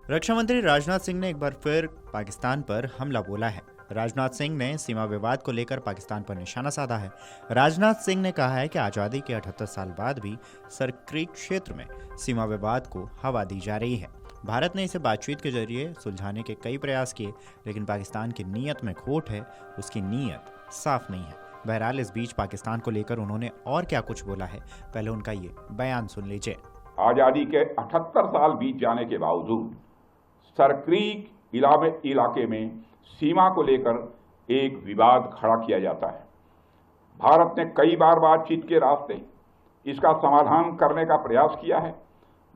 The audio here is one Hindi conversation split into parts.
रक्षा मंत्री राजनाथ सिंह ने एक बार फिर पाकिस्तान पर हमला बोला है। राजनाथ सिंह ने सीमा विवाद को लेकर पाकिस्तान पर निशाना साधा है। राजनाथ सिंह ने कहा है कि आज़ादी के 78 साल बाद भी सरक्रीक क्षेत्र में सीमा विवाद को हवा दी जा रही है। भारत ने इसे बातचीत के जरिए सुलझाने के कई प्रयास किए, लेकिन पाकिस्तान की नीयत में खोट है, उसकी नीयत साफ नहीं है। बहरहाल इस बीच पाकिस्तान को लेकर उन्होंने और क्या कुछ बोला है, पहले उनका ये बयान सुन लीजिए। आज़ादी के 78 साल बीत जाने के बावजूद सरक्रीक इलाके में सीमा को लेकर एक विवाद खड़ा किया जाता है। भारत ने कई बार बातचीत के रास्ते इसका समाधान करने का प्रयास किया है,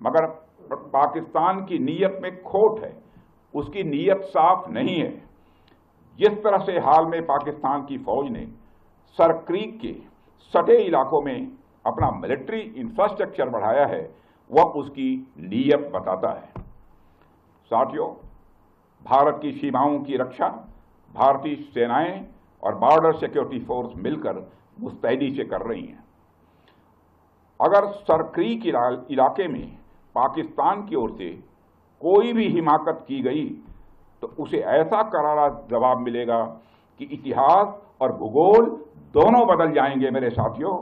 मगर पाकिस्तान की नीयत में खोट है, उसकी नीयत साफ नहीं है। जिस तरह से हाल में पाकिस्तान की फौज ने सरक्रीक के सटे इलाकों में अपना मिलिट्री इंफ्रास्ट्रक्चर बढ़ाया है, वह उसकी नीयत बताता है। साथियों, भारत की सीमाओं की रक्षा भारतीय सेनाएं और बॉर्डर सिक्योरिटी फोर्स मिलकर मुस्तैदी से कर रही हैं। अगर सरक्रीक इलाके में पाकिस्तान की ओर से कोई भी हिमाकत की गई तो उसे ऐसा करारा जवाब मिलेगा कि इतिहास और भूगोल दोनों बदल जाएंगे मेरे साथियों।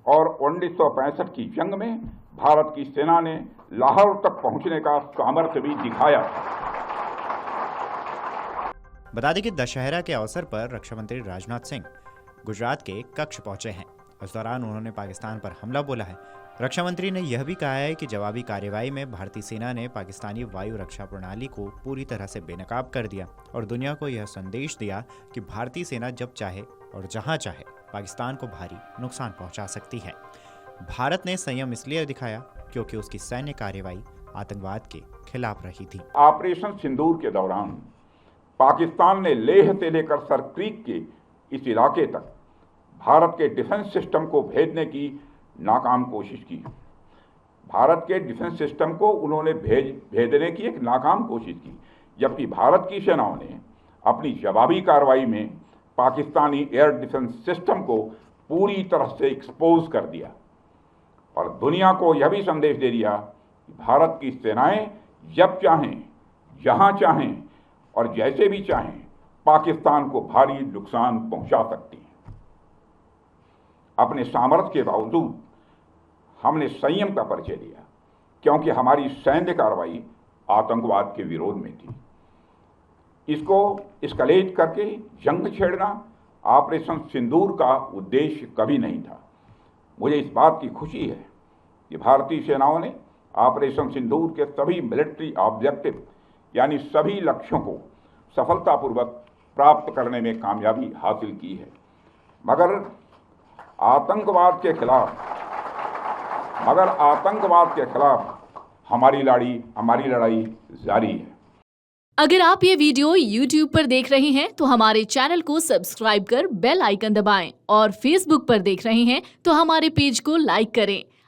और 1965 की जंग में भारत की सेना ने लाहौर तक पहुंचने का सामर्थ्य भी दिखाया। बता दें कि दशहरा के अवसर पर रक्षा मंत्री राजनाथ सिंह गुजरात के कच्छ पहुंचे हैं। इस दौरान उन्होंने पाकिस्तान पर हमला बोला है। रक्षा मंत्री ने यह भी कहा है कि जवाबी कार्रवाई में भारतीय सेना ने पाकिस्तानी वायु रक्षा प्रणाली को पूरी तरह से बेनकाब कर दिया और दुनिया को यह संदेश दिया कि भारतीय सेना जब चाहे और जहां चाहे पाकिस्तान को भारी नुकसान पहुंचा सकती है। भारत ने संयम इसलिए दिखाया क्योंकि उसकी सैन्य कार्रवाई आतंकवाद के खिलाफ रही थी। ऑपरेशन सिंदूर के दौरान पाकिस्तान ने लेह से लेकर सरक्रीक के इस इलाके तक भारत के डिफेंस सिस्टम को भेजने की नाकाम कोशिश की। भारत के डिफेंस सिस्टम को उन्होंने भेजने की एक नाकाम कोशिश की, जबकि भारत की सेनाओं ने अपनी जवाबी कार्रवाई में पाकिस्तानी एयर डिफेंस सिस्टम को पूरी तरह से एक्सपोज कर दिया और दुनिया को यह भी संदेश दे दिया कि भारत की सेनाएं जब चाहें, जहां चाहें और जैसे भी चाहें पाकिस्तान को भारी नुकसान पहुंचा सकती हैं। अपने सामर्थ्य के बावजूद हमने संयम का परिचय दिया, क्योंकि हमारी सैन्य कार्रवाई आतंकवाद के विरोध में थी। इसको एस्केलेट करके जंग छेड़ना ऑपरेशन सिंदूर का उद्देश्य कभी नहीं था। मुझे इस बात की खुशी है कि भारतीय सेनाओं ने ऑपरेशन सिंदूर के सभी मिलिट्री ऑब्जेक्टिव यानी सभी लक्ष्यों को सफलतापूर्वक प्राप्त करने में कामयाबी हासिल की है। मगर आतंकवाद के खिलाफ हमारी लड़ाई जारी है। अगर आप ये वीडियो YouTube पर देख रहे हैं तो हमारे चैनल को सब्सक्राइब कर बेल आइकन दबाएं और Facebook पर देख रहे हैं तो हमारे पेज को लाइक करें।